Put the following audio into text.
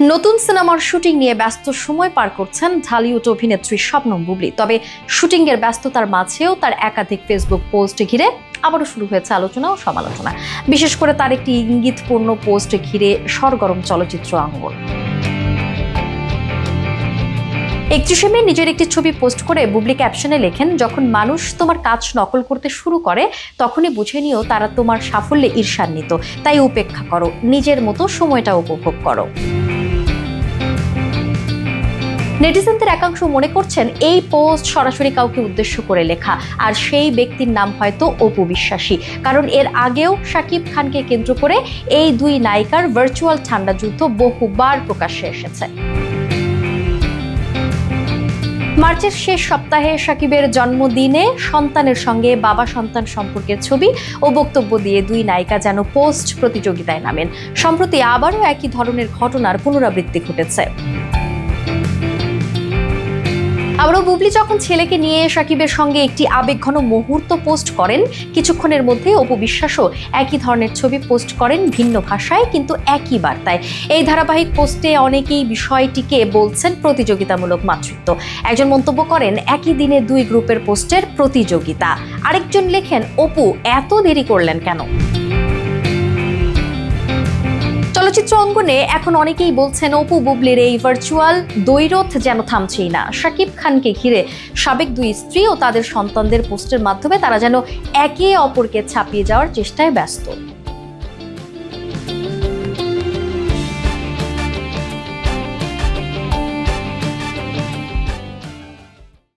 নতুন সিনেমার শুটিং নিয়ে ব্যস্ত সময় পার করছেন ঢালিউড অভিনেত্রী শবনম বুবলী। তবে শুটিং এর ব্যস্ততার মাঝেও তার একাধিক ফেসবুক পোস্ট ঘিরে আবারও শুরু হয়েছে আলোচনা ও সমালোচনা। বিশেষ করে তার একটি ইঙ্গিতপূর্ণ পোস্ট ঘিরে সরগরম চলচ্চিত্র অঙ্গন। 31শে মে নিজের একটি ছবি পোস্ট করে বুবলী ক্যাপশনে লেখেন, যখন মানুষ তোমার কাজ নকল করতে শুরু করে তখনই বুঝে নিও তারা তোমার সাফল্যে ঈর্ষান্বিত, তাই উপেক্ষা করো, নিজের মতো সময়টা উপভোগ করো। নেটিজেনদের একাংশ মনে করছেন এই পোস্ট সরাসরি কাউকে উদ্দেশ্য করে লেখা, আর সেই ব্যক্তির নাম হয়তো অপু বিশ্বাসী। কারণ এর আগেও শাকিব খানকে কেন্দ্র করে এই দুই নায়িকার ভার্চুয়াল ঠান্ডা যুদ্ধ বহুবার প্রকাশ্যে এসেছে। মার্চের শেষ সপ্তাহে শাকিবের জন্মদিনে সন্তানের সঙ্গে বাবা সন্তান সম্পর্কের ছবি ও বক্তব্য দিয়ে দুই নায়িকা যেন পোস্ট প্রতিযোগিতায় নামেন। সম্প্রতি আবারও একই ধরনের ঘটনার পুনরাবৃত্তি ঘটেছে। আবারও বুবলী যখন ছেলেকে নিয়ে শাকিবের সঙ্গে একটি আবেগঘন মুহূর্ত পোস্ট করেন, কিছুক্ষণের মধ্যে অপু বিশ্বাসও একই ধরনের ছবি পোস্ট করেন, ভিন্ন ভাষায় কিন্তু একই বার্তায়। এই ধারাবাহিক পোস্টে অনেকেই বিষয়টিকে বলছেন প্রতিযোগিতামূলক মাতৃত্ব। একজন মন্তব্য করেন, একই দিনে দুই গ্রুপের পোস্টের প্রতিযোগিতা। আরেকজন লেখেন, অপু এত দেরি করলেন কেন? চলচ্চিত্র অঙ্গনে এখন অনেকেই বলছেন, অপু বুবলীর এই ভার্চুয়াল দ্বৈরথ যেন থামছেই না। শাকিব খানকে ঘিরে সাবেক দুই স্ত্রী ও তাদের সন্তানদের পোস্টের মাধ্যমে তারা যেন একে অপরকে ছাপিয়ে যাওয়ার চেষ্টায় ব্যস্ত।